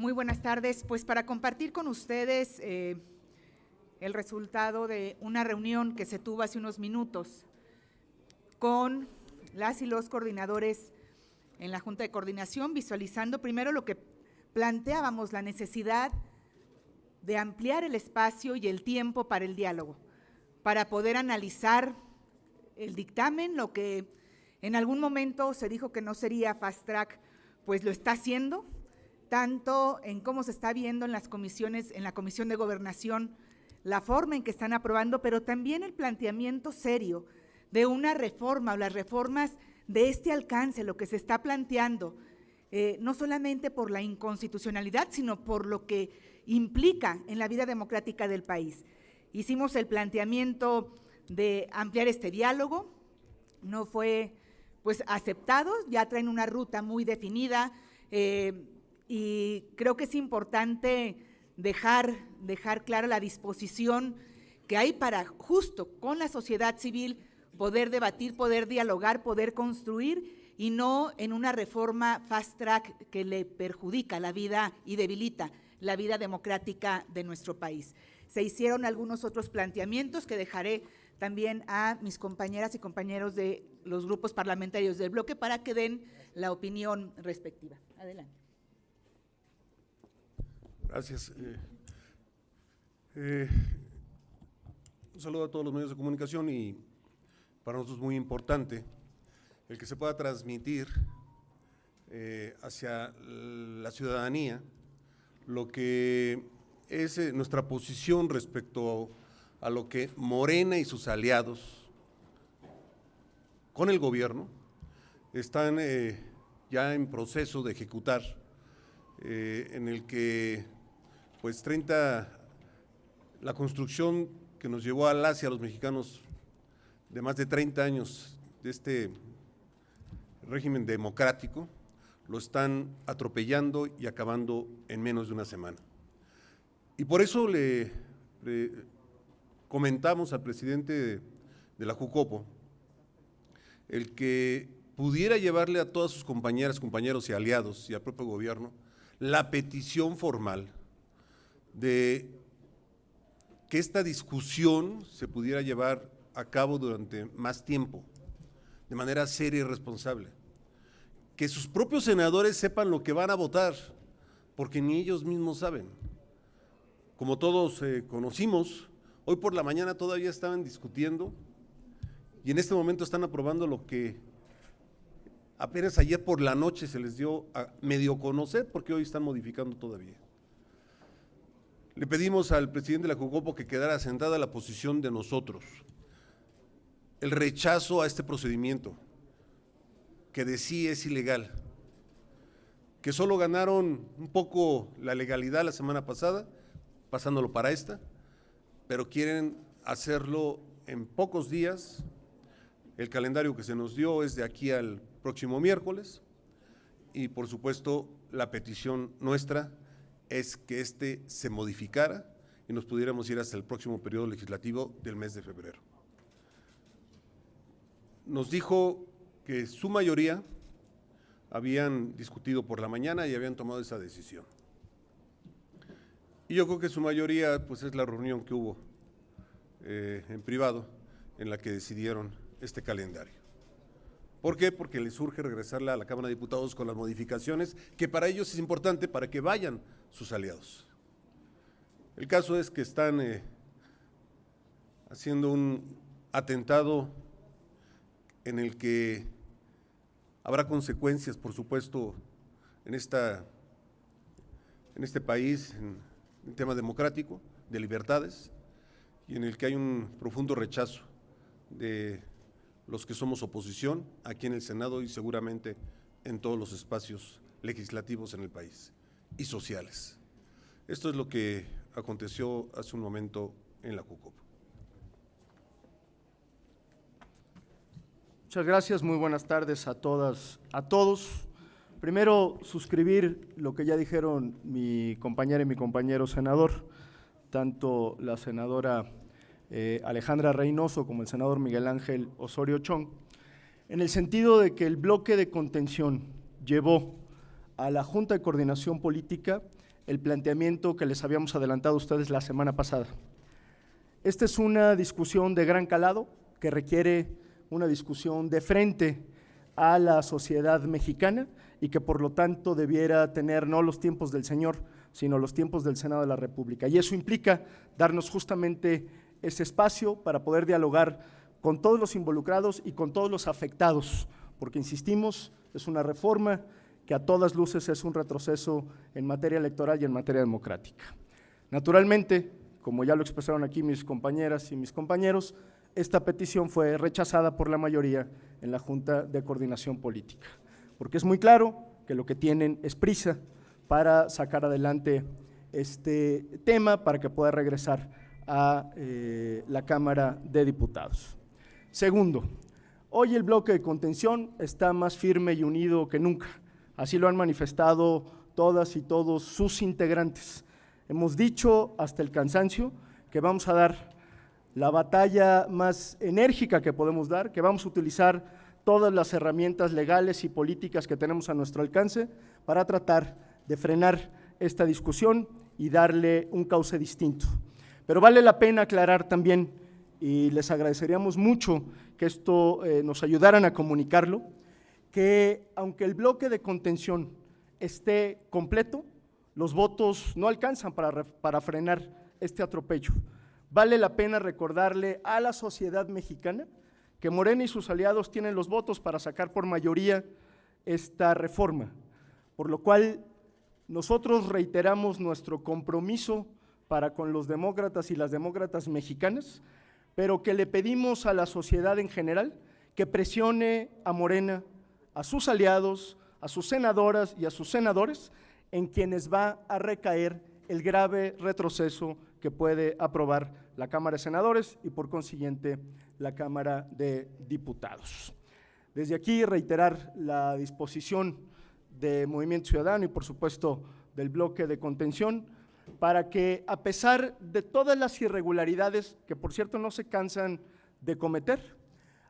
Muy buenas tardes. Pues para compartir con ustedes el resultado de una reunión que se tuvo hace unos minutos con las y los coordinadores en la Junta de Coordinación, visualizando primero lo que planteábamos, la necesidad de ampliar el espacio y el tiempo para el diálogo, para poder analizar el dictamen, lo que en algún momento se dijo que no sería fast track, pues lo está haciendo, tanto en cómo se está viendo en las comisiones, en la Comisión de Gobernación, la forma en que están aprobando, pero también el planteamiento serio de una reforma o las reformas de este alcance, lo que se está planteando, no solamente por la inconstitucionalidad, sino por lo que implica en la vida democrática del país. Hicimos el planteamiento de ampliar este diálogo, no fue pues aceptado, ya traen una ruta muy definida, y creo que es importante dejar clara la disposición que hay para justo con la sociedad civil poder debatir, poder dialogar, poder construir y no en una reforma fast track que le perjudica la vida y debilita la vida democrática de nuestro país. Se hicieron algunos otros planteamientos que dejaré también a mis compañeras y compañeros de los grupos parlamentarios del bloque para que den la opinión respectiva. Adelante. Gracias. Un saludo a todos los medios de comunicación y para nosotros es muy importante el que se pueda transmitir hacia la ciudadanía lo que es nuestra posición respecto a lo que Morena y sus aliados con el gobierno están ya en proceso de ejecutar, en el que pues la construcción que nos llevó a las y a los mexicanos de más de 30 años de este régimen democrático, lo están atropellando y acabando en menos de una semana. Y por eso le comentamos al presidente de la Jucopo el que pudiera llevarle a todas sus compañeras, compañeros y aliados y al propio gobierno la petición formal de que esta discusión se pudiera llevar a cabo durante más tiempo, de manera seria y responsable. Que sus propios senadores sepan lo que van a votar, porque ni ellos mismos saben. Como todos conocimos, hoy por la mañana todavía estaban discutiendo y en este momento están aprobando lo que apenas ayer por la noche se les dio a medio conocer, porque hoy están modificando todavía. Le pedimos al presidente de la Jucopo que quedara sentada la posición de nosotros, el rechazo a este procedimiento, que de sí es ilegal, que solo ganaron un poco la legalidad la semana pasada, pasándolo para esta, pero quieren hacerlo en pocos días. El calendario que se nos dio es de aquí al próximo miércoles y por supuesto la petición nuestra es que se modificara y nos pudiéramos ir hasta el próximo periodo legislativo del mes de febrero. Nos dijo que su mayoría habían discutido por la mañana y habían tomado esa decisión. Y yo creo que su mayoría pues es la reunión que hubo en privado en la que decidieron este calendario. ¿Por qué? Porque les urge regresarla a la Cámara de Diputados con las modificaciones que para ellos es importante para que vayan sus aliados. El caso es que están haciendo un atentado en el que habrá consecuencias, por supuesto, en este país, en el tema democrático, de libertades, y en el que hay un profundo rechazo de los que somos oposición aquí en el Senado y seguramente en todos los espacios legislativos en el país y sociales. Esto es lo que aconteció hace un momento en la Jucopo. Muchas gracias, muy buenas tardes a todas, a todos. Primero, suscribir lo que ya dijeron mi compañera y mi compañero senador, tanto la senadora Alejandra Reynoso como el senador Miguel Ángel Osorio Chong, en el sentido de que el bloque de contención llevó a la Junta de Coordinación Política el planteamiento que les habíamos adelantado a ustedes la semana pasada. Esta es una discusión de gran calado que requiere una discusión de frente a la sociedad mexicana y que por lo tanto debiera tener no los tiempos del Señor, sino los tiempos del Senado de la República. Y eso implica darnos justamente ese espacio para poder dialogar con todos los involucrados y con todos los afectados, porque insistimos, es una reforma que a todas luces es un retroceso en materia electoral y en materia democrática. Naturalmente, como ya lo expresaron aquí mis compañeras y mis compañeros, esta petición fue rechazada por la mayoría en la Junta de Coordinación Política, porque es muy claro que lo que tienen es prisa para sacar adelante este tema para que pueda regresar a la Cámara de Diputados. Segundo, hoy el bloque de contención está más firme y unido que nunca, así lo han manifestado todas y todos sus integrantes. Hemos dicho hasta el cansancio que vamos a dar la batalla más enérgica que podemos dar, que vamos a utilizar todas las herramientas legales y políticas que tenemos a nuestro alcance para tratar de frenar esta discusión y darle un cauce distinto. Pero vale la pena aclarar también, y les agradeceríamos mucho que esto nos ayudaran a comunicarlo, que aunque el bloque de contención esté completo, los votos no alcanzan para frenar este atropello. Vale la pena recordarle a la sociedad mexicana que Morena y sus aliados tienen los votos para sacar por mayoría esta reforma, por lo cual nosotros reiteramos nuestro compromiso para con los demócratas y las demócratas mexicanas, pero que le pedimos a la sociedad en general que presione a Morena, a sus aliados, a sus senadoras y a sus senadores, en quienes va a recaer el grave retroceso que puede aprobar la Cámara de Senadores y por consiguiente la Cámara de Diputados. Desde aquí reiterar la disposición de Movimiento Ciudadano y por supuesto del bloque de contención para que a pesar de todas las irregularidades que por cierto no se cansan de cometer,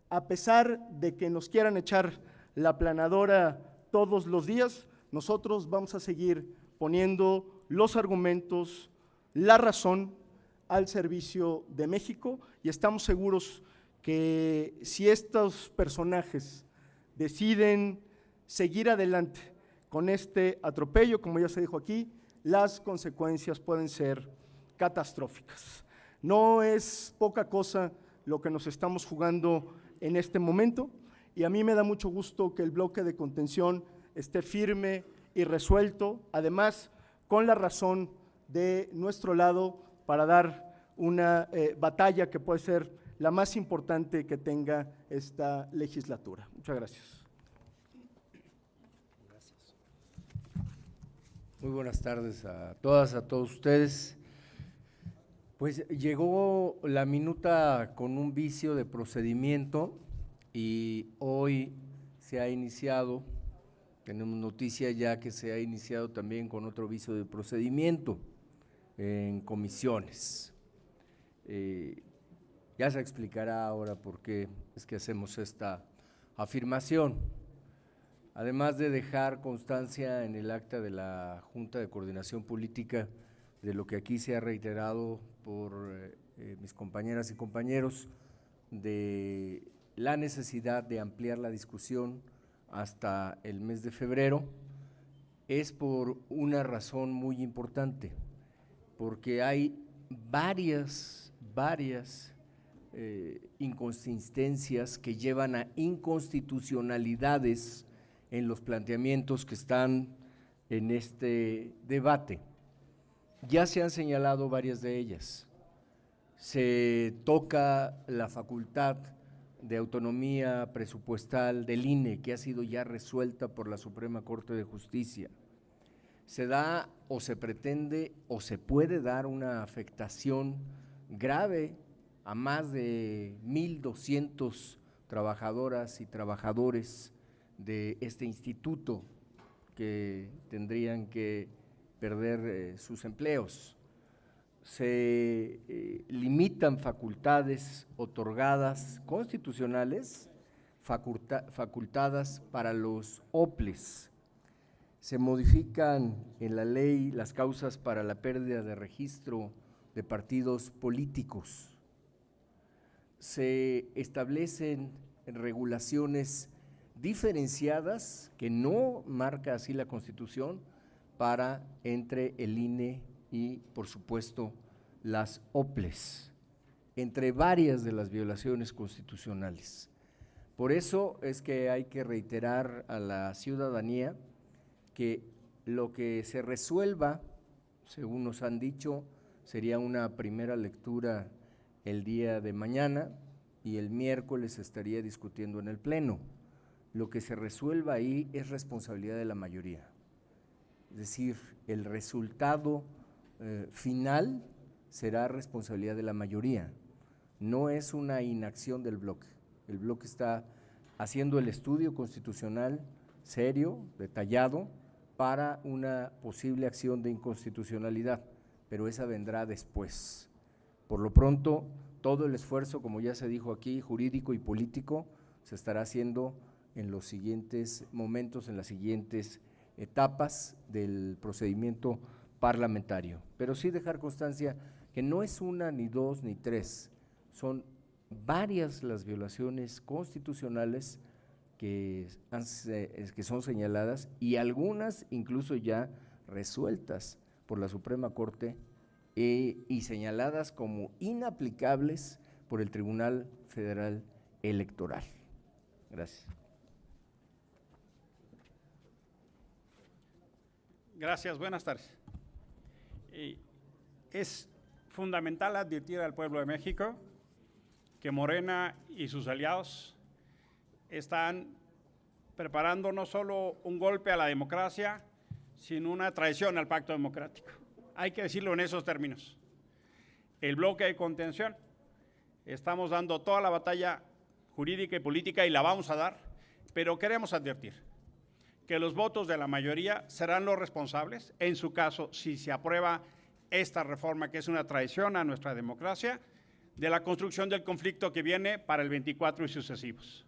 a pesar de que nos quieran echar la aplanadora todos los días, nosotros vamos a seguir poniendo los argumentos, la razón al servicio de México y estamos seguros que si estos personajes deciden seguir adelante con este atropello, como ya se dijo aquí, las consecuencias pueden ser catastróficas. No es poca cosa lo que nos estamos jugando en este momento y a mí me da mucho gusto que el bloque de contención esté firme y resuelto, además con la razón de nuestro lado para dar una batalla que puede ser la más importante que tenga esta legislatura. Muchas gracias. Muy buenas tardes a todas, a todos ustedes. Pues llegó la minuta con un vicio de procedimiento y hoy se ha iniciado, tenemos noticia ya que se ha iniciado también con otro vicio de procedimiento en comisiones. Ya se explicará ahora por qué es que hacemos esta afirmación. Además de dejar constancia en el acta de la Junta de Coordinación Política de lo que aquí se ha reiterado por mis compañeras y compañeros, de la necesidad de ampliar la discusión hasta el mes de febrero, es por una razón muy importante, porque hay varias inconsistencias que llevan a inconstitucionalidades en los planteamientos que están en este debate. Ya se han señalado varias de ellas. Se toca la facultad de autonomía presupuestal del INE, que ha sido ya resuelta por la Suprema Corte de Justicia. Se da o se pretende o se puede dar una afectación grave a más de 1,200 trabajadoras y trabajadores de este instituto que tendrían que perder sus empleos. Se limitan facultades otorgadas constitucionales, facultadas para los OPLES. Se modifican en la ley las causas para la pérdida de registro de partidos políticos. Se establecen regulaciones diferenciadas que no marca así la Constitución para entre el INE y, por supuesto, las OPLES, entre varias de las violaciones constitucionales. Por eso es que hay que reiterar a la ciudadanía que lo que se resuelva, según nos han dicho, sería una primera lectura el día de mañana y el miércoles se estaría discutiendo en el Pleno. Lo que se resuelva ahí es responsabilidad de la mayoría. Es decir, el resultado final será responsabilidad de la mayoría. No es una inacción del bloque. El bloque está haciendo el estudio constitucional serio, detallado, para una posible acción de inconstitucionalidad, pero esa vendrá después. Por lo pronto, todo el esfuerzo, como ya se dijo aquí, jurídico y político, se estará haciendo en los siguientes momentos, en las siguientes etapas del procedimiento parlamentario. Pero sí dejar constancia que no es una, ni dos, ni tres, son varias las violaciones constitucionales que son señaladas y algunas incluso ya resueltas por la Suprema Corte y señaladas como inaplicables por el Tribunal Federal Electoral. Gracias. Gracias, buenas tardes. Es fundamental advertir al pueblo de México que Morena y sus aliados están preparando no solo un golpe a la democracia, sino una traición al pacto democrático. Hay que decirlo en esos términos. El bloque de contención, estamos dando toda la batalla jurídica y política y la vamos a dar, pero queremos advertir que los votos de la mayoría serán los responsables, en su caso, si se aprueba esta reforma que es una traición a nuestra democracia, de la construcción del conflicto que viene para el 24 y sucesivos.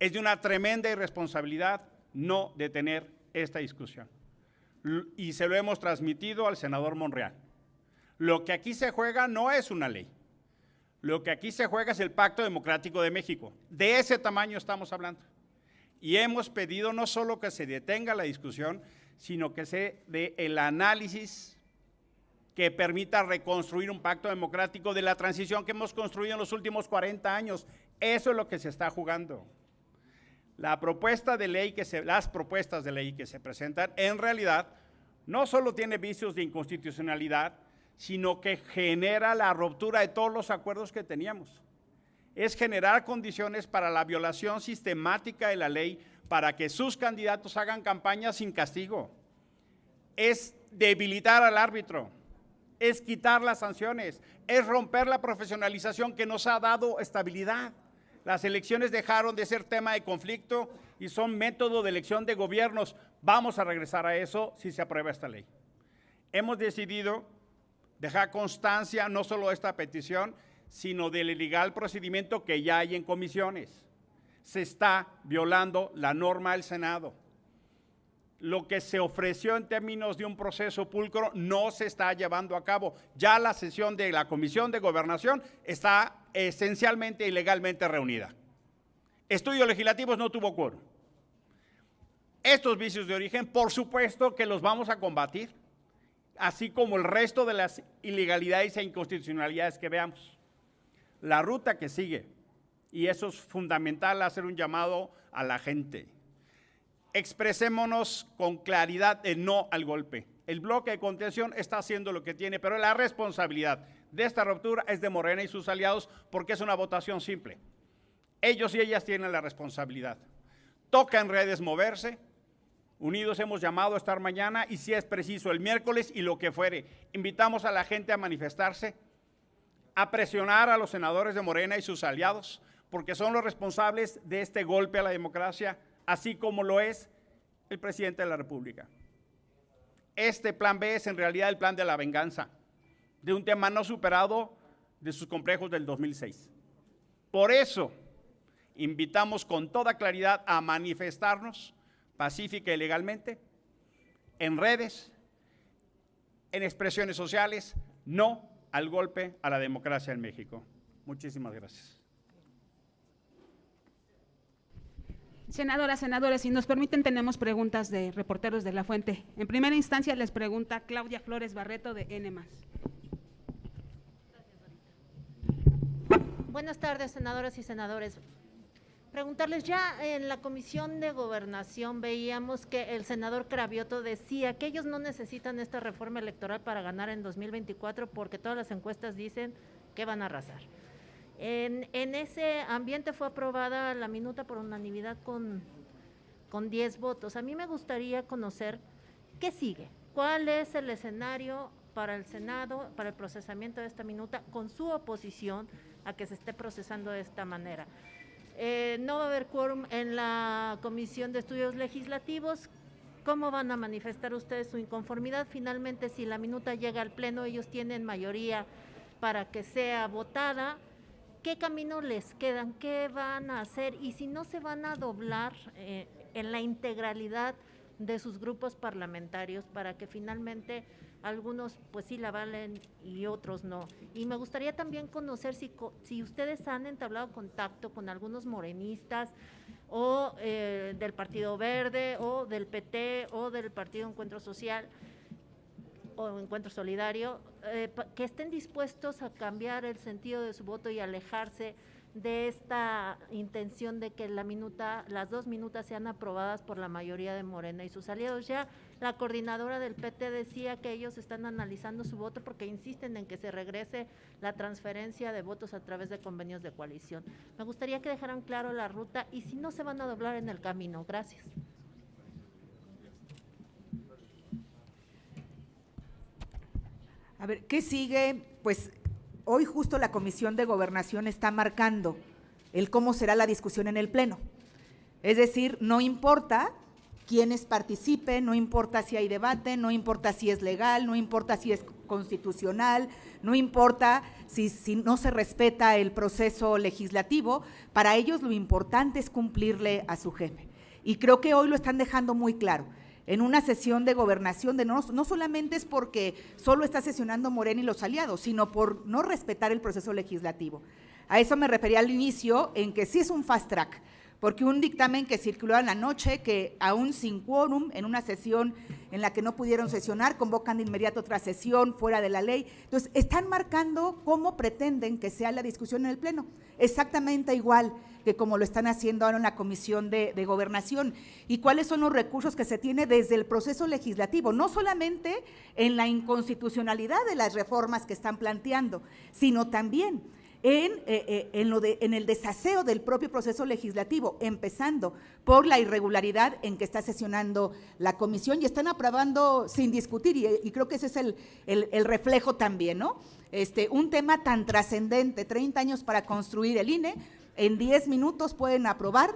Es de una tremenda irresponsabilidad no detener esta discusión. Y se lo hemos transmitido al senador Monreal. Lo que aquí se juega no es una ley. Lo que aquí se juega es el Pacto Democrático de México. De ese tamaño estamos hablando. Y hemos pedido no solo que se detenga la discusión, sino que se dé el análisis que permita reconstruir un pacto democrático de la transición que hemos construido en los últimos 40 años. Eso es lo que se está jugando. La propuesta de ley las propuestas de ley que se presentan, en realidad, no solo tiene vicios de inconstitucionalidad, sino que genera la ruptura de todos los acuerdos que teníamos. Es generar condiciones para la violación sistemática de la ley para que sus candidatos hagan campaña sin castigo. Es debilitar al árbitro, es quitar las sanciones, es romper la profesionalización que nos ha dado estabilidad. Las elecciones dejaron de ser tema de conflicto y son método de elección de gobiernos. Vamos a regresar a eso si se aprueba esta ley. Hemos decidido dejar constancia no solo de esta petición, sino del ilegal procedimiento que ya hay en comisiones. Se está violando la norma del Senado. Lo que se ofreció en términos de un proceso pulcro no se está llevando a cabo. Ya la sesión de la Comisión de Gobernación está esencialmente ilegalmente reunida. Estudios legislativos no tuvo quórum. Estos vicios de origen, por supuesto que los vamos a combatir, así como el resto de las ilegalidades e inconstitucionalidades que veamos. La ruta que sigue, y eso es fundamental, hacer un llamado a la gente. Expresémonos con claridad de no al golpe. El bloque de contención está haciendo lo que tiene, pero la responsabilidad de esta ruptura es de Morena y sus aliados porque es una votación simple. Ellos y ellas tienen la responsabilidad. Toca en redes moverse. Unidos hemos llamado a estar mañana y si es preciso el miércoles y lo que fuere. Invitamos a la gente a manifestarse, a presionar a los senadores de Morena y sus aliados, porque son los responsables de este golpe a la democracia, así como lo es el presidente de la República. Este plan B es en realidad el plan de la venganza, de un tema no superado de sus complejos del 2006. Por eso, invitamos con toda claridad a manifestarnos pacífica y legalmente, en redes, en expresiones sociales, no al golpe a la democracia en México. Muchísimas gracias. Senadoras, senadores, si nos permiten, tenemos preguntas de reporteros de La Fuente. En primera instancia les pregunta Claudia Flores Barreto de N+. Buenas tardes, senadoras y senadores. Preguntarles, ya en la Comisión de Gobernación veíamos que el senador Cravioto decía que ellos no necesitan esta reforma electoral para ganar en 2024 porque todas las encuestas dicen que van a arrasar. En ese ambiente fue aprobada la minuta por unanimidad con 10 votos. A mí me gustaría conocer qué sigue, cuál es el escenario para el Senado, para el procesamiento de esta minuta, con su oposición a que se esté procesando de esta manera. No va a haber quórum en la Comisión de Estudios Legislativos. ¿Cómo van a manifestar ustedes su inconformidad? Finalmente, si la minuta llega al Pleno, ellos tienen mayoría para que sea votada. ¿Qué camino les quedan? ¿Qué van a hacer? Y si no se van a doblar en la integralidad de sus grupos parlamentarios para que finalmente algunos pues sí la valen y otros no. Y me gustaría también conocer si ustedes han entablado contacto con algunos morenistas o del Partido Verde o del PT o del Partido Encuentro Social o Encuentro Solidario, que estén dispuestos a cambiar el sentido de su voto y alejarse de esta intención de que las 2 minutas sean aprobadas por la mayoría de Morena y sus aliados. Ya la coordinadora del PT decía que ellos están analizando su voto porque insisten en que se regrese la transferencia de votos a través de convenios de coalición. Me gustaría que dejaran claro la ruta y si no se van a doblar en el camino. Gracias. A ver, ¿qué sigue? Pues hoy justo la Comisión de Gobernación está marcando el cómo será la discusión en el Pleno. Es decir, no importa quiénes participen, no importa si hay debate, no importa si es legal, no importa si es constitucional, no importa si no se respeta el proceso legislativo, para ellos lo importante es cumplirle a su jefe. Y creo que hoy lo están dejando muy claro. En una sesión de gobernación, no solamente es porque solo está sesionando Morena y los aliados, sino por no respetar el proceso legislativo. A eso me refería al inicio, en que sí es un fast track, porque un dictamen que circuló en la noche, que aún sin quórum, en una sesión en la que no pudieron sesionar, convocan de inmediato otra sesión fuera de la ley. Entonces, están marcando cómo pretenden que sea la discusión en el Pleno, exactamente igual que como lo están haciendo ahora en la Comisión de Gobernación, y cuáles son los recursos que se tiene desde el proceso legislativo, no solamente en la inconstitucionalidad de las reformas que están planteando, sino también en el desaseo del propio proceso legislativo, empezando por la irregularidad en que está sesionando la comisión y están aprobando sin discutir, y creo que ese es el reflejo también, ¿no? Un tema tan trascendente, 30 años para construir el INE, en 10 minutos pueden aprobar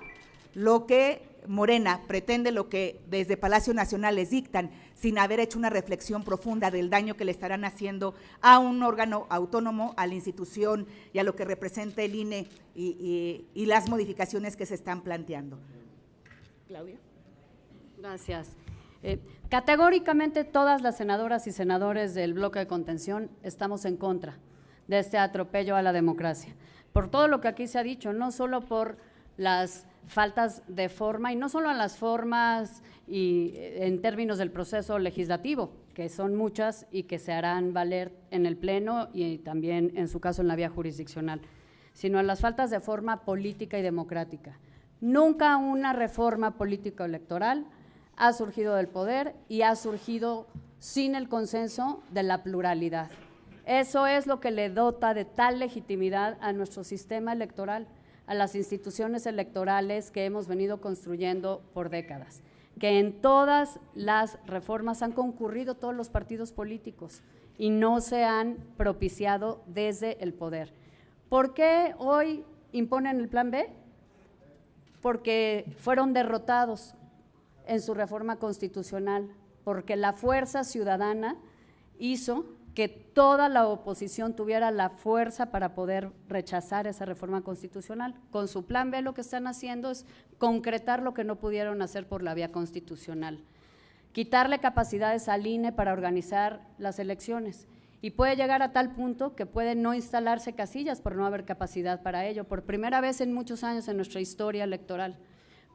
lo que Morena pretende, lo que desde Palacio Nacional les dictan, sin haber hecho una reflexión profunda del daño que le estarán haciendo a un órgano autónomo, a la institución y a lo que representa el INE y las modificaciones que se están planteando. Claudia. Gracias. Categóricamente todas las senadoras y senadores del bloque de contención estamos en contra de este atropello a la democracia, por todo lo que aquí se ha dicho, no solo por las faltas de forma y no solo a las formas y en términos del proceso legislativo, que son muchas y que se harán valer en el Pleno y también en su caso en la vía jurisdiccional, sino a las faltas de forma política y democrática. Nunca una reforma político-electoral ha surgido del poder y ha surgido sin el consenso de la pluralidad. Eso es lo que le dota de tal legitimidad a nuestro sistema electoral, a las instituciones electorales que hemos venido construyendo por décadas, que en todas las reformas han concurrido todos los partidos políticos y no se han propiciado desde el poder. ¿Por qué hoy imponen el plan B? Porque fueron derrotados en su reforma constitucional, porque la fuerza ciudadana hizo que toda la oposición tuviera la fuerza para poder rechazar esa reforma constitucional. Con su plan B lo que están haciendo es concretar lo que no pudieron hacer por la vía constitucional. quitarle capacidades al INE para organizar las elecciones. Y puede llegar a tal punto que puede no instalarse casillas por no haber capacidad para ello, por primera vez en muchos años en nuestra historia electoral.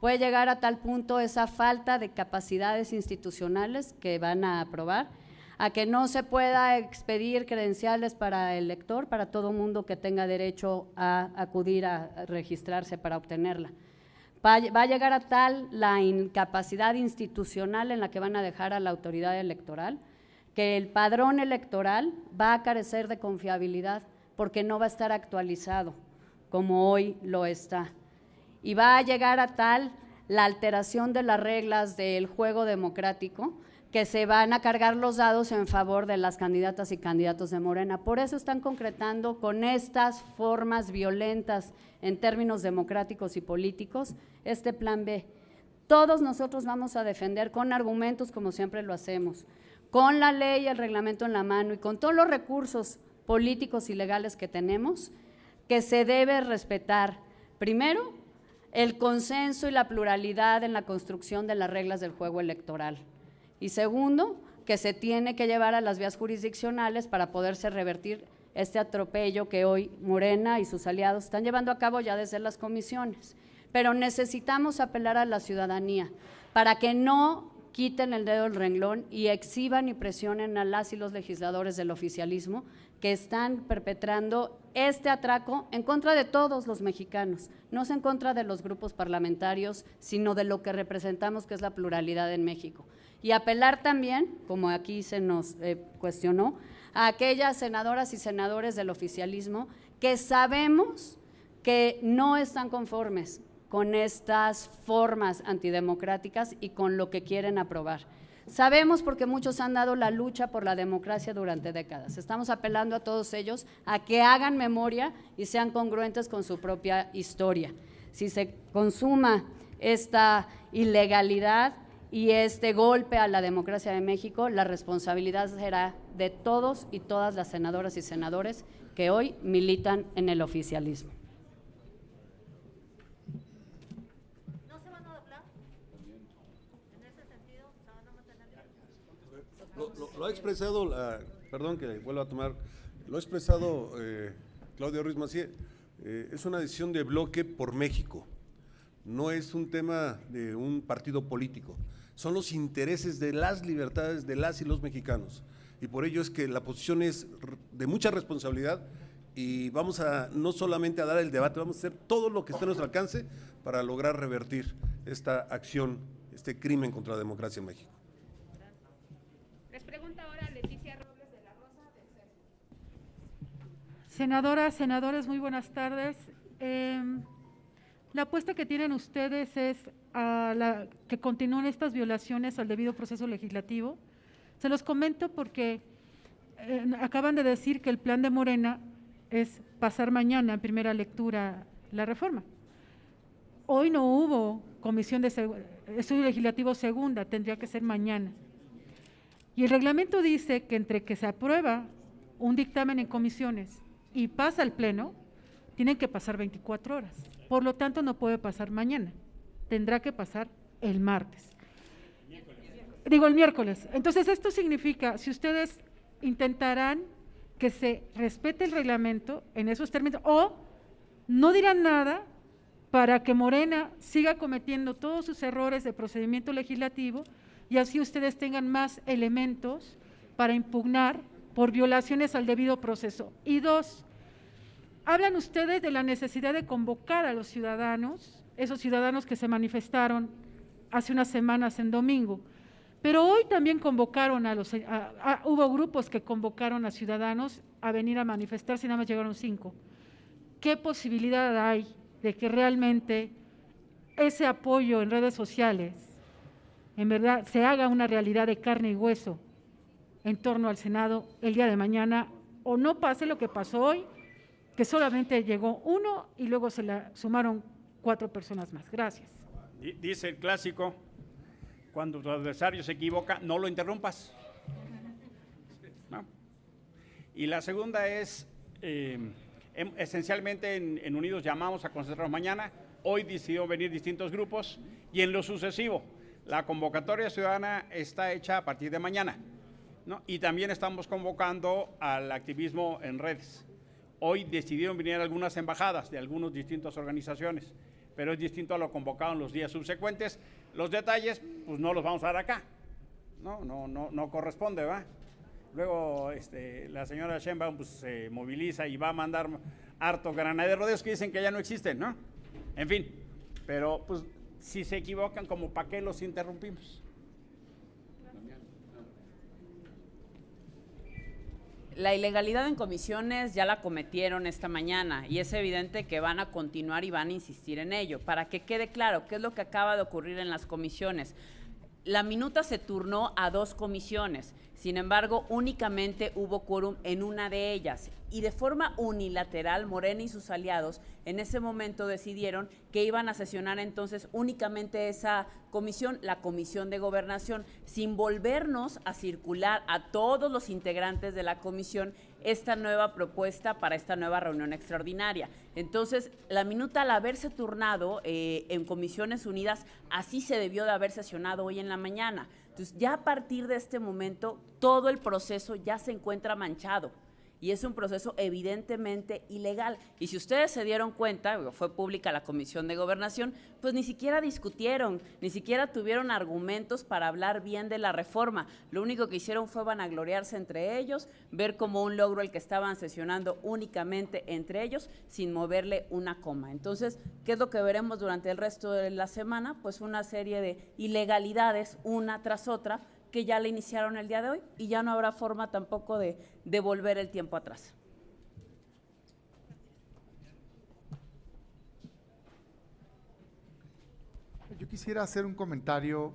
Puede llegar a tal punto esa falta de capacidades institucionales que van a aprobar, a que no se pueda expedir credenciales para el elector, para todo mundo que tenga derecho a acudir a registrarse para obtenerla. Va a llegar a tal la incapacidad institucional en la que van a dejar a la autoridad electoral, que el padrón electoral va a carecer de confiabilidad porque no va a estar actualizado como hoy lo está. Y va a llegar a tal la alteración de las reglas del juego democrático que se van a cargar los dados en favor de las candidatas y candidatos de Morena. Por eso están concretando con estas formas violentas en términos democráticos y políticos este plan B. Todos nosotros vamos a defender con argumentos, como siempre lo hacemos, con la ley y el reglamento en la mano y con todos los recursos políticos y legales que tenemos, que se debe respetar, primero, el consenso y la pluralidad en la construcción de las reglas del juego electoral. Y segundo, que se tiene que llevar a las vías jurisdiccionales para poderse revertir este atropello que hoy Morena y sus aliados están llevando a cabo ya desde las comisiones. Pero necesitamos apelar a la ciudadanía para que no quiten el dedo del renglón y exhiban y presionen a las y los legisladores del oficialismo que están perpetrando este atraco en contra de todos los mexicanos, no es en contra de los grupos parlamentarios, sino de lo que representamos, que es la pluralidad en México. Y apelar también, como aquí se nos cuestionó, a aquellas senadoras y senadores del oficialismo que sabemos que no están conformes con estas formas antidemocráticas y con lo que quieren aprobar. Sabemos porque muchos han dado la lucha por la democracia durante décadas. Estamos apelando a todos ellos a que hagan memoria y sean congruentes con su propia historia. Si se consuma esta ilegalidad y este golpe a la democracia de México, la responsabilidad será de todos y todas las senadoras y senadores que hoy militan en el oficialismo. Lo ha expresado, perdón que vuelva a tomar, lo ha expresado Claudia Ruiz Massieu, es una decisión de bloque por México, no es un tema de un partido político, son los intereses de las libertades de las y los mexicanos, y por ello es que la posición es de mucha responsabilidad y vamos a no solamente a dar el debate, vamos a hacer todo lo que esté a nuestro alcance para lograr revertir esta acción, este crimen contra la democracia en México. Senadoras, senadores, muy buenas tardes. La apuesta que tienen ustedes es a que continúen estas violaciones al debido proceso legislativo. Se los comento porque acaban de decir que el plan de Morena es pasar mañana en primera lectura la reforma. Hoy no hubo comisión de estudio legislativo segunda, tendría que ser mañana. Y el reglamento dice que entre que se aprueba un dictamen en comisiones y pasa al pleno, tienen que pasar 24 horas. Por lo tanto, no puede pasar mañana, tendrá que pasar el martes. Digo, el miércoles. Entonces, esto significa, si ustedes intentarán que se respete el reglamento en esos términos, o no dirán nada para que Morena siga cometiendo todos sus errores de procedimiento legislativo y así ustedes tengan más elementos para impugnar por violaciones al debido proceso. Y dos, hablan ustedes de la necesidad de convocar a los ciudadanos, esos ciudadanos que se manifestaron hace unas semanas en domingo, pero hoy también convocaron hubo grupos que convocaron a ciudadanos a venir a manifestarse y nada más llegaron 5. ¿Qué posibilidad hay de que realmente ese apoyo en redes sociales en verdad se haga una realidad de carne y hueso en torno al Senado el día de mañana, o no pase lo que pasó hoy, que solamente llegó 1 y luego se le sumaron 4 personas más? Gracias. Dice el clásico, cuando tu adversario se equivoca, no lo interrumpas. ¿No? Y la segunda es, esencialmente en Unidos llamamos a concentrarnos mañana, hoy decidió venir distintos grupos y en lo sucesivo, La convocatoria ciudadana está hecha a partir de mañana, ¿no? Y también estamos convocando al activismo en redes. Hoy decidieron venir algunas embajadas de algunas distintas organizaciones, pero es distinto a lo convocado en los días subsecuentes. Los detalles, pues no los vamos a dar acá, no corresponde, ¿va? Luego la señora Sheinbaum pues, se moviliza y va a mandar harto granadero de esos que dicen que ya no existen, ¿no? En fin, pero pues si se equivocan, como para qué los interrumpimos. La ilegalidad en comisiones ya la cometieron esta mañana y es evidente que van a continuar y van a insistir en ello. Para que quede claro qué es lo que acaba de ocurrir en las comisiones. La minuta se turnó a 2 comisiones, sin embargo, únicamente hubo quórum en una de ellas y de forma unilateral Morena y sus aliados en ese momento decidieron que iban a sesionar entonces únicamente esa comisión, la Comisión de Gobernación, sin volvernos a circular a todos los integrantes de la comisión esta nueva propuesta para esta nueva reunión extraordinaria. Entonces, la minuta al haberse turnado en Comisiones Unidas, así se debió de haber sesionado hoy en la mañana. Entonces, ya a partir de este momento, todo el proceso ya se encuentra manchado. Y es un proceso evidentemente ilegal. Y si ustedes se dieron cuenta, fue pública la Comisión de Gobernación, pues ni siquiera discutieron, ni siquiera tuvieron argumentos para hablar bien de la reforma. Lo único que hicieron fue vanagloriarse entre ellos, ver como un logro el que estaban sesionando únicamente entre ellos, sin moverle una coma. Entonces, ¿qué es lo que veremos durante el resto de la semana? Pues una serie de ilegalidades, una tras otra, que ya le iniciaron el día de hoy y ya no habrá forma tampoco de devolver el tiempo atrás. Yo quisiera hacer un comentario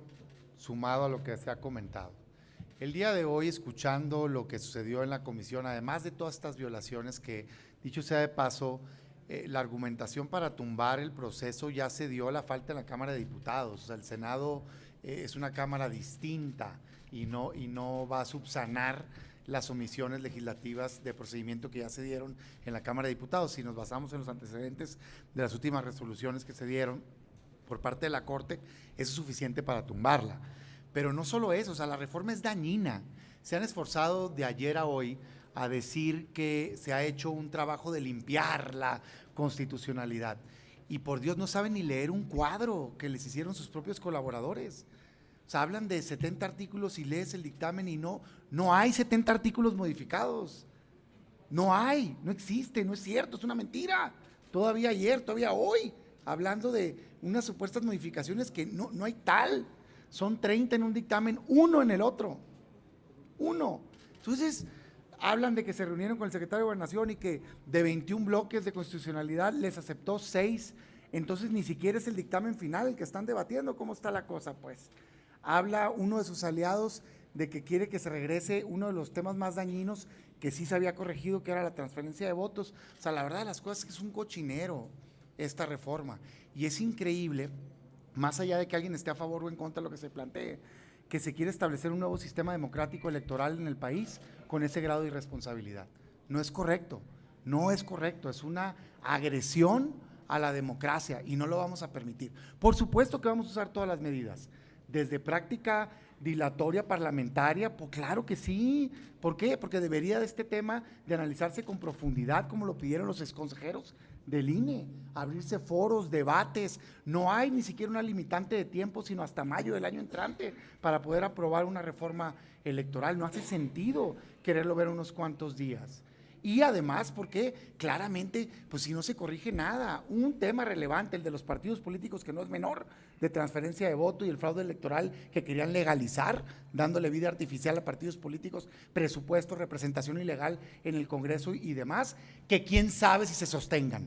sumado a lo que se ha comentado. El día de hoy, escuchando lo que sucedió en la comisión, además de todas estas violaciones que, dicho sea de paso, la argumentación para tumbar el proceso ya se dio a la falta en la Cámara de Diputados. O sea, el Senado es una cámara distinta y no va a subsanar las omisiones legislativas de procedimiento que ya se dieron en la Cámara de Diputados. Si nos basamos en los antecedentes de las últimas resoluciones que se dieron por parte de la Corte, eso es suficiente para tumbarla. Pero no solo eso, o sea, la reforma es dañina. Se han esforzado de ayer a hoy a decir que se ha hecho un trabajo de limpiar la constitucionalidad. Y por Dios, no saben ni leer un cuadro que les hicieron sus propios colaboradores. O sea, hablan de 70 artículos y lees el dictamen y no hay 70 artículos modificados. No hay, no existe, no es cierto, es una mentira. Todavía ayer, todavía hoy, hablando de unas supuestas modificaciones que no hay tal. Son 30 en un dictamen, 1 en el otro. 1. Entonces, hablan de que se reunieron con el secretario de Gobernación y que de 21 bloques de constitucionalidad les aceptó 6. Entonces, ni siquiera es el dictamen final el que están debatiendo. ¿Cómo está la cosa, pues? Habla uno de sus aliados de que quiere que se regrese uno de los temas más dañinos que sí se había corregido, que era la transferencia de votos. O sea, la verdad de las cosas es que es un cochinero esta reforma. Y es increíble, más allá de que alguien esté a favor o en contra de lo que se plantee, que se quiere establecer un nuevo sistema democrático electoral en el país con ese grado de irresponsabilidad. No es correcto, es una agresión a la democracia y no lo vamos a permitir. Por supuesto que vamos a usar todas las medidas, desde práctica dilatoria parlamentaria, pues claro que sí. ¿Por qué? Porque debería de este tema de analizarse con profundidad, como lo pidieron los exconsejeros del INE, abrirse foros, debates. No hay ni siquiera una limitante de tiempo, sino hasta mayo del año entrante para poder aprobar una reforma electoral. No hace sentido quererlo ver unos cuantos días. Y además, porque claramente, pues si no se corrige nada, un tema relevante, el de los partidos políticos, que no es menor, de transferencia de voto y el fraude electoral que querían legalizar, dándole vida artificial a partidos políticos, presupuesto, representación ilegal en el Congreso y demás, que quién sabe si se sostengan,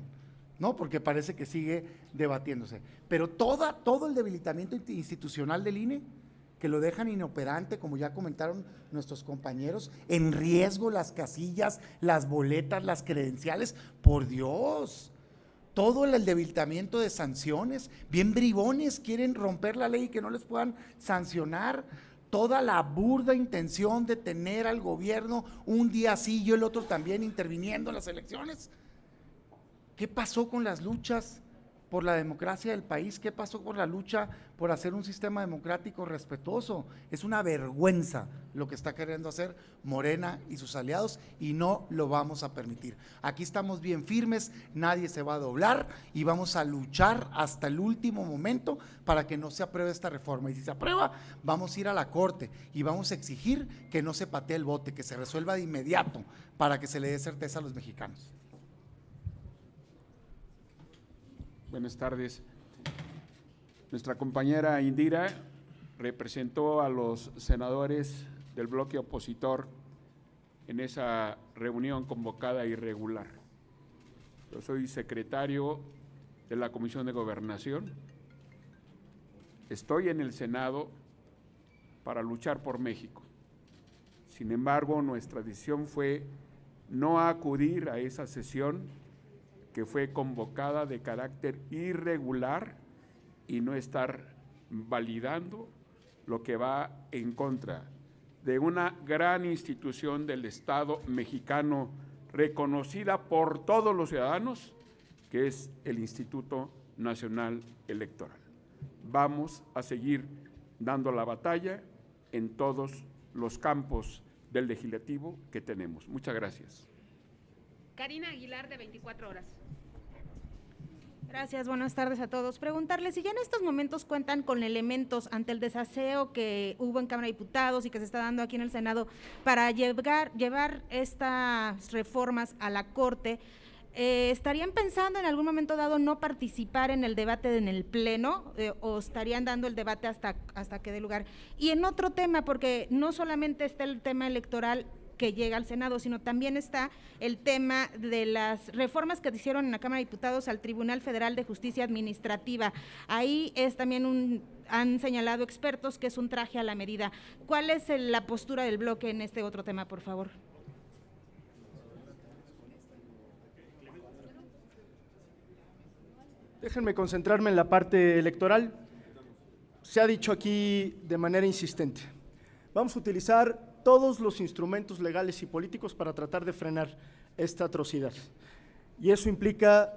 ¿no? Porque parece que sigue debatiéndose. Pero todo el debilitamiento institucional del INE, que lo dejan inoperante, como ya comentaron nuestros compañeros, en riesgo las casillas, las boletas, las credenciales, por Dios, todo el debilitamiento de sanciones, bien bribones quieren romper la ley y que no les puedan sancionar, toda la burda intención de tener al gobierno un día sí y el otro también interviniendo en las elecciones. ¿Qué pasó con las luchas por la democracia del país? ¿Qué pasó por la lucha por hacer un sistema democrático respetuoso? Es una vergüenza lo que está queriendo hacer Morena y sus aliados y no lo vamos a permitir. Aquí estamos bien firmes, nadie se va a doblar y vamos a luchar hasta el último momento para que no se apruebe esta reforma. Y si se aprueba, vamos a ir a la Corte y vamos a exigir que no se patee el bote, que se resuelva de inmediato para que se le dé certeza a los mexicanos. Buenas tardes. Nuestra compañera Indira representó a los senadores del bloque opositor en esa reunión convocada irregular. Yo soy secretario de la Comisión de Gobernación. Estoy en el Senado para luchar por México. Sin embargo, nuestra decisión fue no acudir a esa sesión que fue convocada de carácter irregular y no estar validando lo que va en contra de una gran institución del Estado mexicano reconocida por todos los ciudadanos, que es el Instituto Nacional Electoral. Vamos a seguir dando la batalla en todos los campos del legislativo que tenemos. Muchas gracias. Karina Aguilar, de 24 horas. Gracias, buenas tardes a todos. Preguntarles si ya en estos momentos cuentan con elementos ante el desaseo que hubo en Cámara de Diputados y que se está dando aquí en el Senado para llevar estas reformas a la Corte. ¿Estarían pensando en algún momento dado no participar en el debate en el Pleno o estarían dando el debate hasta que dé lugar? Y en otro tema, porque no solamente está el tema electoral que llega al Senado, sino también está el tema de las reformas que se hicieron en la Cámara de Diputados al Tribunal Federal de Justicia Administrativa. Ahí es también han señalado expertos que es un traje a la medida. ¿Cuál es la postura del bloque en este otro tema, por favor? Déjenme concentrarme en la parte electoral. Se ha dicho aquí de manera insistente, vamos a utilizar todos los instrumentos legales y políticos para tratar de frenar esta atrocidad. Y eso implica,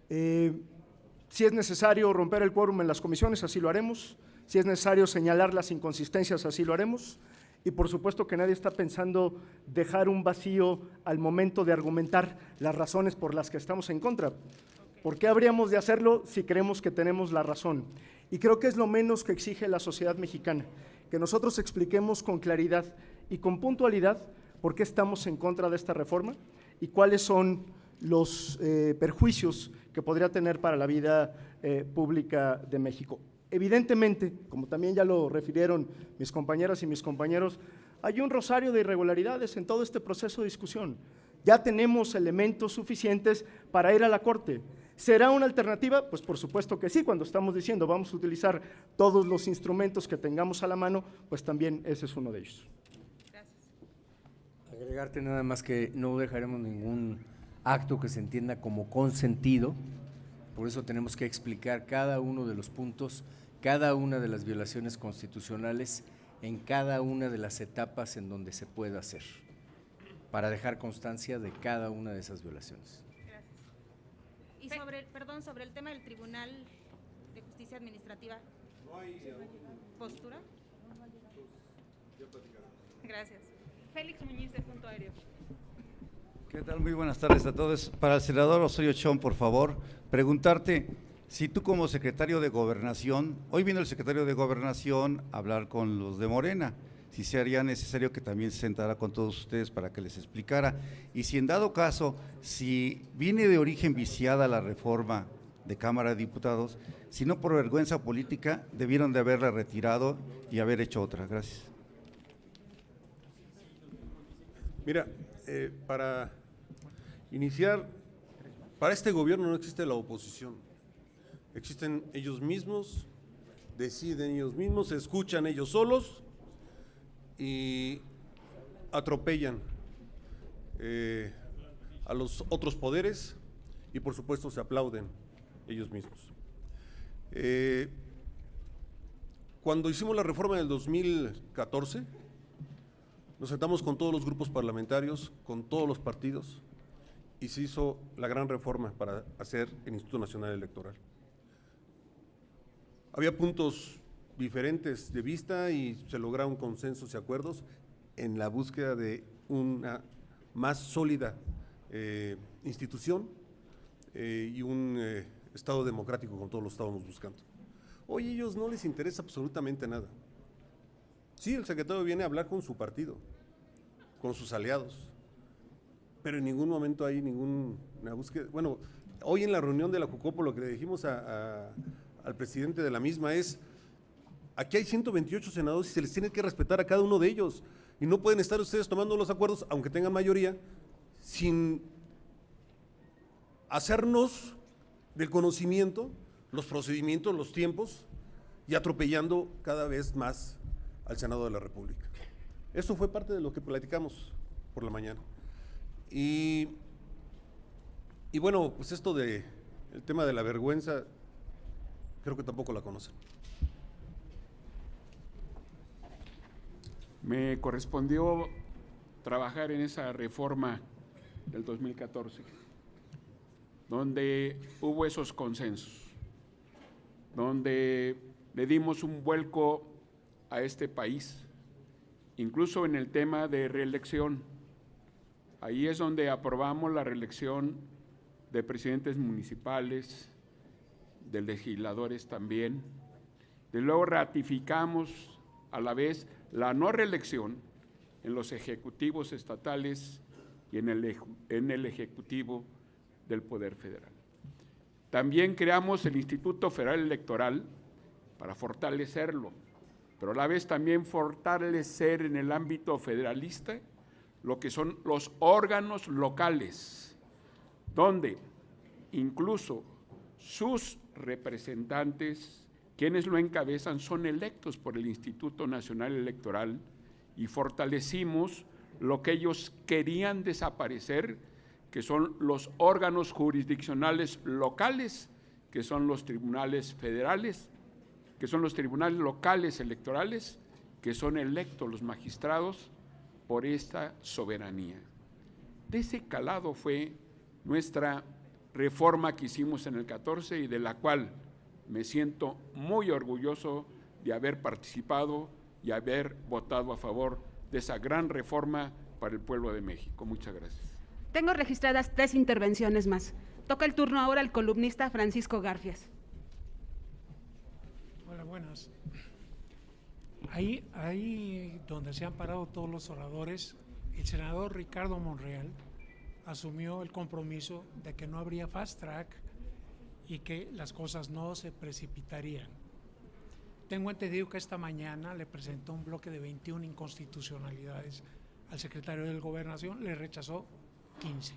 si es necesario romper el quórum en las comisiones, así lo haremos. Si es necesario señalar las inconsistencias, así lo haremos. Y por supuesto que nadie está pensando dejar un vacío al momento de argumentar las razones por las que estamos en contra. ¿Por qué habríamos de hacerlo si creemos que tenemos la razón? Y creo que es lo menos que exige la sociedad mexicana, que nosotros expliquemos con claridad y con puntualidad por qué estamos en contra de esta reforma y cuáles son los perjuicios que podría tener para la vida pública de México. Evidentemente, como también ya lo refirieron mis compañeras y mis compañeros, hay un rosario de irregularidades en todo este proceso de discusión. Ya tenemos elementos suficientes para ir a la Corte. ¿Será una alternativa? Pues por supuesto que sí, cuando estamos diciendo vamos a utilizar todos los instrumentos que tengamos a la mano, pues también ese es uno de ellos. Agregarte nada más que no dejaremos ningún acto que se entienda como consentido, por eso tenemos que explicar cada uno de los puntos, cada una de las violaciones constitucionales en cada una de las etapas en donde se pueda hacer, para dejar constancia de cada una de esas violaciones. Y sobre el tema del Tribunal de Justicia Administrativa, ¿no hay postura? Gracias. Félix Muñiz, de Punto Aéreo. ¿Qué tal? Muy buenas tardes a todos. Para el senador Osorio Chong, por favor, preguntarte si tú como secretario de Gobernación, hoy vino el secretario de Gobernación a hablar con los de Morena, si sería necesario que también se sentara con todos ustedes para que les explicara, y si en dado caso, si viene de origen viciada la reforma de Cámara de Diputados, si no por vergüenza política, debieron de haberla retirado y haber hecho otra. Gracias. Mira, para iniciar, para este gobierno no existe la oposición, existen ellos mismos, deciden ellos mismos, se escuchan ellos solos y atropellan a los otros poderes y por supuesto se aplauden ellos mismos. Cuando hicimos la reforma del 2014, nos sentamos con todos los grupos parlamentarios, con todos los partidos, y se hizo la gran reforma para hacer el Instituto Nacional Electoral. Había puntos diferentes de vista y se lograron consensos y acuerdos en la búsqueda de una más sólida institución y un Estado democrático como todos lo estábamos buscando. Hoy a ellos no les interesa absolutamente nada. Sí, el secretario viene a hablar con su partido, con sus aliados, pero en ningún momento hay ninguna búsqueda. Bueno, hoy en la reunión de la Jucopo lo que le dijimos al presidente de la misma es, aquí hay 128 senadores y se les tiene que respetar a cada uno de ellos, y no pueden estar ustedes tomando los acuerdos, aunque tengan mayoría, sin hacernos del conocimiento, los procedimientos, los tiempos, y atropellando cada vez más al Senado de la República. Eso fue parte de lo que platicamos por la mañana. Y bueno, pues esto de el tema de la vergüenza, creo que tampoco la conocen. Me correspondió trabajar en esa reforma del 2014, donde hubo esos consensos, donde le dimos un vuelco a este país, incluso en el tema de reelección. Ahí es donde aprobamos la reelección de presidentes municipales, de legisladores también. De luego ratificamos a la vez la no reelección en los ejecutivos estatales y en el Ejecutivo del Poder Federal. También creamos el Instituto Federal Electoral para fortalecerlo, pero a la vez también fortalecer en el ámbito federalista lo que son los órganos locales, donde incluso sus representantes, quienes lo encabezan, son electos por el Instituto Nacional Electoral, y fortalecimos lo que ellos querían desaparecer, que son los órganos jurisdiccionales locales, que son los tribunales federales, que son los tribunales locales electorales, que son electos los magistrados por esta soberanía. De ese calado fue nuestra reforma que hicimos en el 14 y de la cual me siento muy orgulloso de haber participado y haber votado a favor de esa gran reforma para el pueblo de México. Muchas gracias. Tengo registradas 3 intervenciones más. Toca el turno ahora al columnista Francisco Garfias. Hola, buenas. Ahí donde se han parado todos los oradores, el senador Ricardo Monreal asumió el compromiso de que no habría fast track y que las cosas no se precipitarían. Tengo entendido que esta mañana le presentó un bloque de 21 inconstitucionalidades al secretario de Gobernación, le rechazó 15.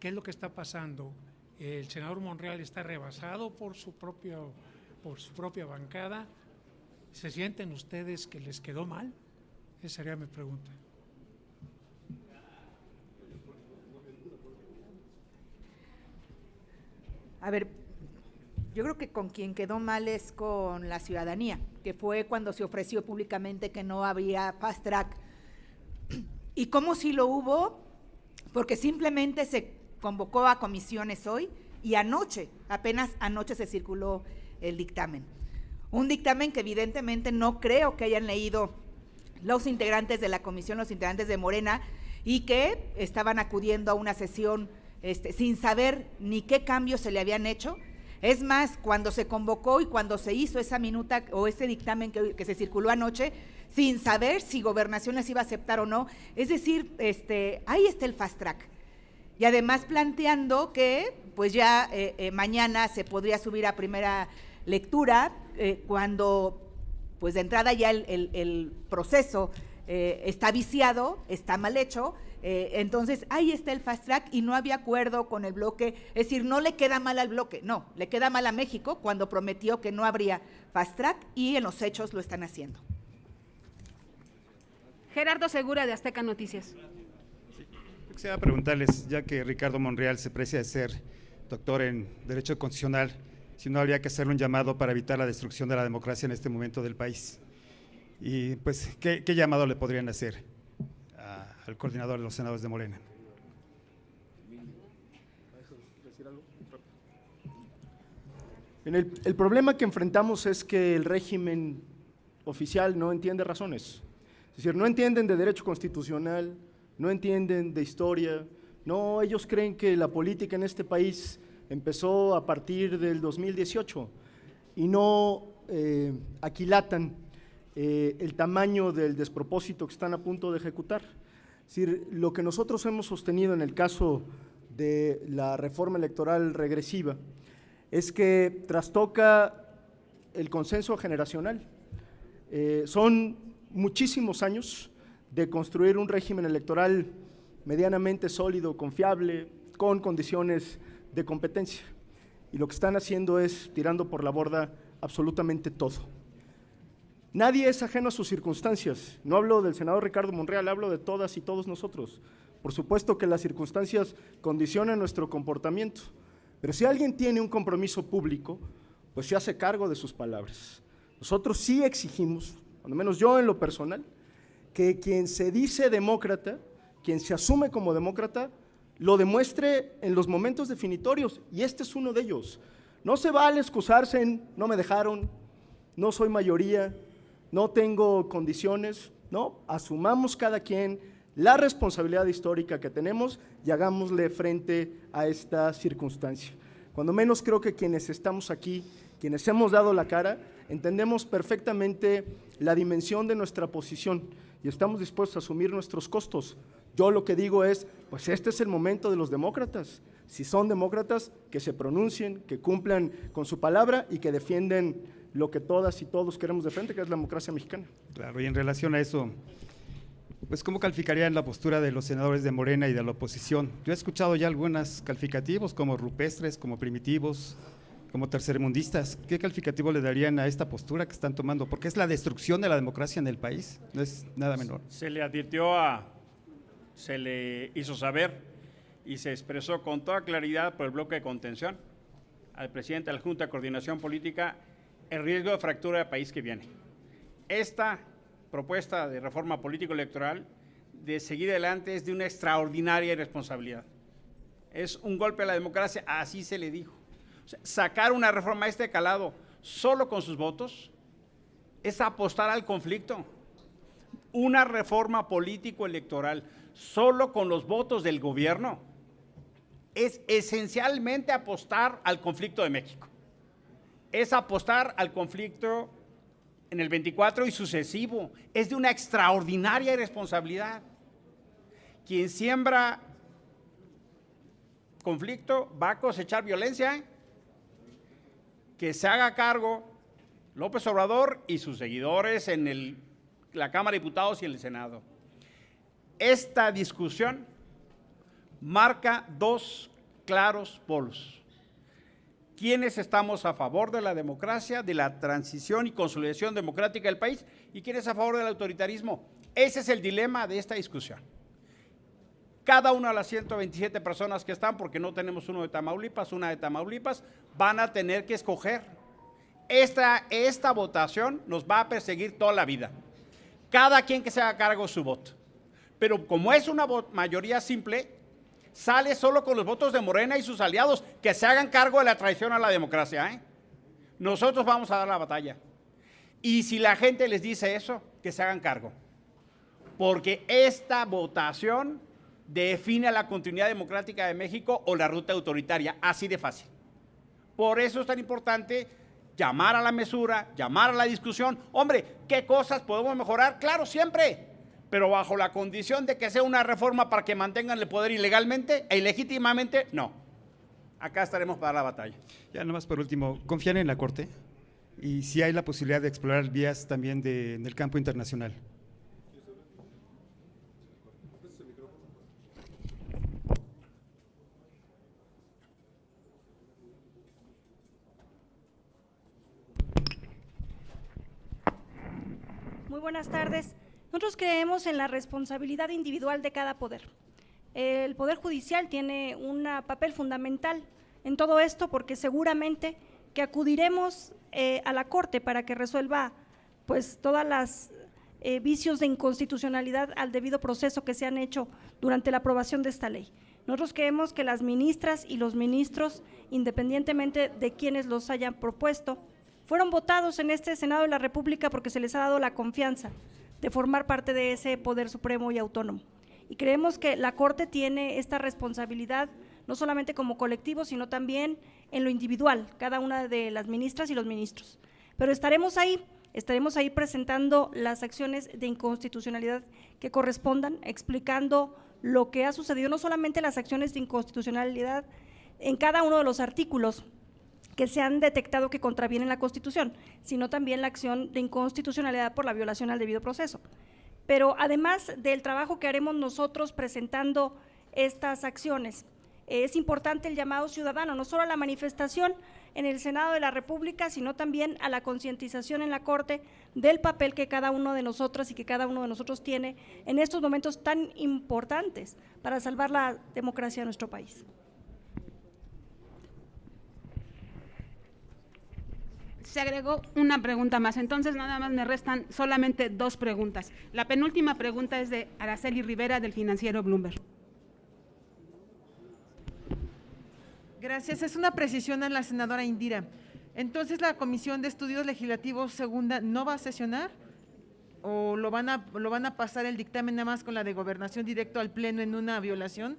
¿Qué es lo que está pasando? El senador Monreal está rebasado por su propia bancada. ¿Se sienten ustedes que les quedó mal? Esa sería mi pregunta. A ver, yo creo que con quien quedó mal es con la ciudadanía, que fue cuando se ofreció públicamente que no había fast track. ¿Y cómo sí lo hubo? Porque simplemente se convocó a comisiones hoy y anoche, apenas anoche se circuló el dictamen. Un dictamen que evidentemente no creo que hayan leído los integrantes de la comisión, los integrantes de Morena, y que estaban acudiendo a una sesión sin saber ni qué cambios se le habían hecho. Es más, cuando se convocó y cuando se hizo esa minuta o ese dictamen que se circuló anoche, sin saber si Gobernación les iba a aceptar o no, es decir, ahí está el fast track. Y además planteando que pues ya mañana se podría subir a primera lectura cuando pues de entrada ya el proceso está viciado, está mal hecho. Entonces ahí está el fast track y no había acuerdo con el bloque, es decir, no le queda mal al bloque, no, le queda mal a México cuando prometió que no habría fast track y en los hechos lo están haciendo. Gerardo Segura, de Azteca Noticias. Quisiera preguntarles, ya que Ricardo Monreal se precia de ser doctor en Derecho Constitucional, si no habría que hacerle un llamado para evitar la destrucción de la democracia en este momento del país. Y pues, ¿qué llamado le podrían hacer al coordinador de los senadores de Morena? El problema que enfrentamos es que el régimen oficial no entiende razones. Es decir, no entienden de derecho constitucional, no entienden de historia, no, ellos creen que la política en este país empezó a partir del 2018 y no aquilatan el tamaño del despropósito que están a punto de ejecutar. Es decir, lo que nosotros hemos sostenido en el caso de la reforma electoral regresiva es que trastoca el consenso generacional. Son muchísimos años de construir un régimen electoral medianamente sólido, confiable, con condiciones de competencia. Y lo que están haciendo es tirando por la borda absolutamente todo. Nadie es ajeno a sus circunstancias. No hablo del senador Ricardo Monreal, hablo de todas y todos nosotros. Por supuesto que las circunstancias condicionan nuestro comportamiento, pero si alguien tiene un compromiso público, pues se hace cargo de sus palabras. Nosotros sí exigimos, al menos yo en lo personal, que quien se dice demócrata, quien se asume como demócrata, lo demuestre en los momentos definitorios, y este es uno de ellos. No se vale excusarse en no me dejaron, no soy mayoría, no tengo condiciones, no, asumamos cada quien la responsabilidad histórica que tenemos y hagámosle frente a esta circunstancia. Cuando menos creo que quienes estamos aquí, quienes hemos dado la cara, entendemos perfectamente la dimensión de nuestra posición y estamos dispuestos a asumir nuestros costos. Yo lo que digo es, pues este es el momento de los demócratas. Si son demócratas, que se pronuncien, que cumplan con su palabra y que defienden lo que todas y todos queremos de frente, que es la democracia mexicana. Claro, y en relación a eso, pues ¿cómo calificarían la postura de los senadores de Morena y de la oposición? Yo he escuchado ya algunos calificativos como rupestres, como primitivos, como tercermundistas. ¿Qué calificativo le darían a esta postura que están tomando? Porque es la destrucción de la democracia en el país, no es nada menor. Se le hizo saber y se expresó con toda claridad por el bloque de contención al presidente de la Junta de Coordinación Política el riesgo de fractura del país que viene. Esta propuesta de reforma político-electoral de seguir adelante es de una extraordinaria irresponsabilidad. Es un golpe a la democracia, así se le dijo. O sea, sacar una reforma de este calado solo con sus votos es apostar al conflicto. Una reforma político-electoral solo con los votos del gobierno es esencialmente apostar al conflicto de México. Es apostar al conflicto en el 24 y sucesivo. Es de una extraordinaria irresponsabilidad. Quien siembra conflicto va a cosechar violencia. Que se haga cargo López Obrador y sus seguidores en la Cámara de Diputados y en el Senado. Esta discusión marca dos claros polos. ¿Quiénes estamos a favor de la democracia, de la transición y consolidación democrática del país y quiénes a favor del autoritarismo? Ese es el dilema de esta discusión. Cada una de las 127 personas que están, porque no tenemos uno de Tamaulipas, una de Tamaulipas, van a tener que escoger. Esta votación nos va a perseguir toda la vida. Cada quien que se haga cargo de su voto. Pero como es una mayoría simple, sale solo con los votos de Morena y sus aliados, que se hagan cargo de la traición a la democracia. Nosotros vamos a dar la batalla. Y si la gente les dice eso, que se hagan cargo. Porque esta votación define la continuidad democrática de México o la ruta autoritaria, así de fácil. Por eso es tan importante llamar a la mesura, llamar a la discusión. Hombre, ¿qué cosas podemos mejorar? Claro, siempre. Pero bajo la condición de que sea una reforma para que mantengan el poder ilegalmente e ilegítimamente, no. Acá estaremos para la batalla. Ya nomás por último, ¿confían en la Corte? Y si hay la posibilidad de explorar vías también en el campo internacional. Muy buenas tardes. Nosotros creemos en la responsabilidad individual de cada poder. El Poder Judicial tiene un papel fundamental en todo esto porque seguramente que acudiremos a la Corte para que resuelva pues todas las vicios de inconstitucionalidad al debido proceso que se han hecho durante la aprobación de esta ley. Nosotros creemos que las ministras y los ministros, independientemente de quienes los hayan propuesto, fueron votados en este Senado de la República porque se les ha dado la confianza de formar parte de ese poder supremo y autónomo. Y creemos que la Corte tiene esta responsabilidad, no solamente como colectivo, sino también en lo individual, cada una de las ministras y los ministros. Pero estaremos ahí presentando las acciones de inconstitucionalidad que correspondan, explicando lo que ha sucedido, no solamente las acciones de inconstitucionalidad en cada uno de los artículos que se han detectado que contravienen la Constitución, sino también la acción de inconstitucionalidad por la violación al debido proceso. Pero además del trabajo que haremos nosotros presentando estas acciones, es importante el llamado ciudadano, no solo a la manifestación en el Senado de la República, sino también a la concientización en la Corte del papel que cada uno de nosotras y que cada uno de nosotros tiene en estos momentos tan importantes para salvar la democracia de nuestro país. Se agregó una pregunta más, entonces nada más me restan solamente 2 preguntas. La penúltima pregunta es de Araceli Rivera, del financiero Bloomberg. Gracias. Es una precisión a la senadora Indira. Entonces, ¿la Comisión de Estudios Legislativos Segunda no va a sesionar? ¿O lo van a pasar el dictamen nada más con la de Gobernación directo al Pleno en una violación?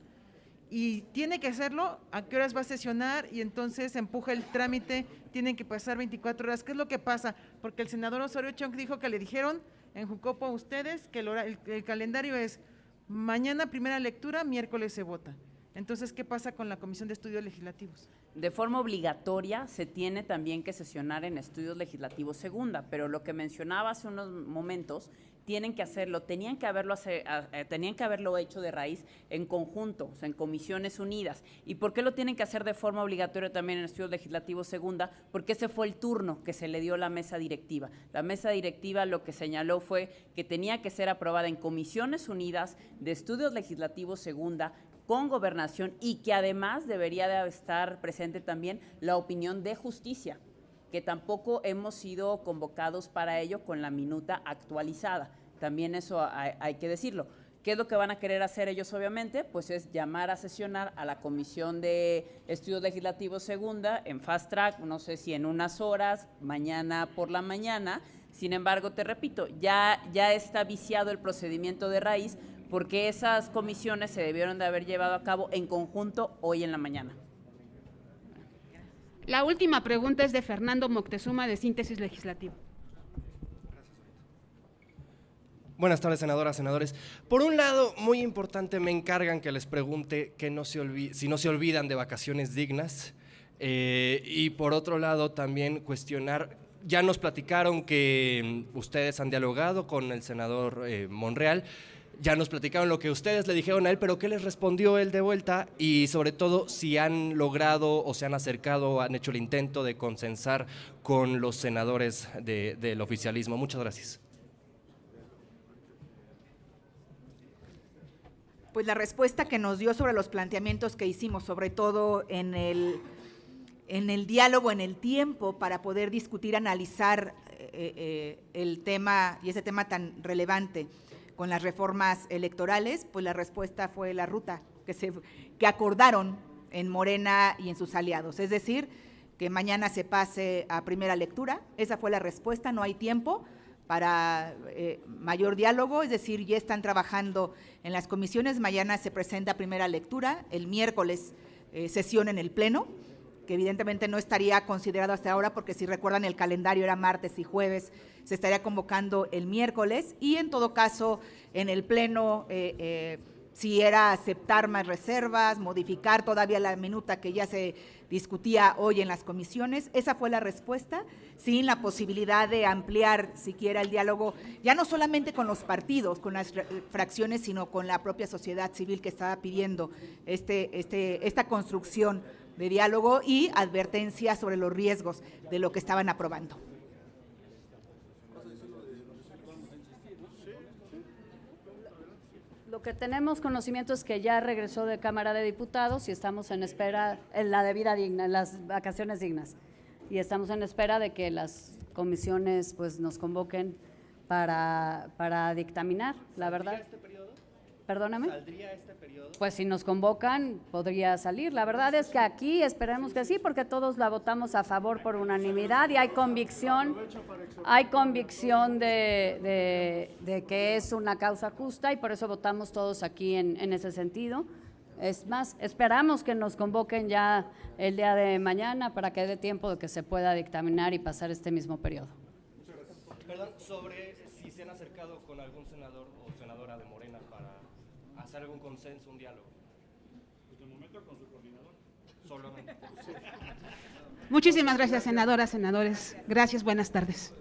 Y tiene que hacerlo, ¿a qué horas va a sesionar? Y entonces empuja el trámite, tienen que pasar 24 horas. ¿Qué es lo que pasa? Porque el senador Osorio Chong dijo que le dijeron en Jucopo a ustedes que el calendario es mañana primera lectura, miércoles se vota. Entonces, ¿qué pasa con la Comisión de Estudios Legislativos? De forma obligatoria se tiene también que sesionar en Estudios Legislativos Segunda, pero lo que mencionaba hace unos momentos, tienen que hacerlo, tenían que haberlo hecho de raíz en conjunto, o sea, en comisiones unidas. ¿Y por qué lo tienen que hacer de forma obligatoria también en Estudios Legislativos Segunda? Porque ese fue el turno que se le dio a la mesa directiva. La mesa directiva lo que señaló fue que tenía que ser aprobada en comisiones unidas de Estudios Legislativos Segunda, con Gobernación, y que además debería de estar presente también la opinión de Justicia, que tampoco hemos sido convocados para ello con la minuta actualizada. También eso hay que decirlo. ¿Qué es lo que van a querer hacer ellos, obviamente? Pues es llamar a sesionar a la Comisión de Estudios Legislativos Segunda en fast track, no sé si en unas horas, mañana por la mañana. Sin embargo, te repito, ya está viciado el procedimiento de raíz, porque esas comisiones se debieron de haber llevado a cabo en conjunto hoy en la mañana. La última pregunta es de Fernando Moctezuma, de Síntesis Legislativa. Buenas tardes, senadoras, senadores. Por un lado, muy importante, me encargan que les pregunte que si no se olvidan de vacaciones dignas, y por otro lado también cuestionar, ya nos platicaron que ustedes han dialogado con el senador Monreal, ya nos platicaron lo que ustedes le dijeron a él, pero ¿qué les respondió él de vuelta? Y sobre todo, si han logrado o se han acercado, han hecho el intento de consensar con los senadores del oficialismo. Muchas gracias. Pues la respuesta que nos dio sobre los planteamientos que hicimos, sobre todo en el diálogo, en el tiempo, para poder discutir, analizar el tema y ese tema tan relevante con las reformas electorales, pues la respuesta fue la ruta que acordaron en Morena y en sus aliados, es decir, que mañana se pase a primera lectura. Esa fue la respuesta, no hay tiempo para mayor diálogo, es decir, ya están trabajando en las comisiones, mañana se presenta a primera lectura, el miércoles sesión en el Pleno, que evidentemente no estaría considerado hasta ahora, porque si recuerdan el calendario era martes y jueves, se estaría convocando el miércoles, y en todo caso en el Pleno, si era aceptar más reservas, modificar todavía la minuta que ya se discutía hoy en las comisiones. Esa fue la respuesta, sin la posibilidad de ampliar siquiera el diálogo, ya no solamente con los partidos, con las fracciones, sino con la propia sociedad civil que estaba pidiendo esta construcción de diálogo y advertencia sobre los riesgos de lo que estaban aprobando. Lo que tenemos conocimiento es que ya regresó de Cámara de Diputados y estamos en espera, en la debida digna, en las vacaciones dignas, y estamos en espera de que las comisiones pues nos convoquen para dictaminar, la verdad. Perdóname. ¿Saldría este periodo? Pues si nos convocan, podría salir. La verdad es que aquí esperemos que sí, porque todos la votamos a favor por unanimidad y hay convicción de que es una causa justa y por eso votamos todos aquí en ese sentido. Es más, esperamos que nos convoquen ya el día de mañana para que dé tiempo de que se pueda dictaminar y pasar este mismo periodo. Perdón, sobre si se han acercado con algún senador o senadora de Morena para hacer algún consenso, un diálogo. Pues de momento con su coordinador. Solamente. Muchísimas gracias, senadoras, senadores. Gracias, buenas tardes.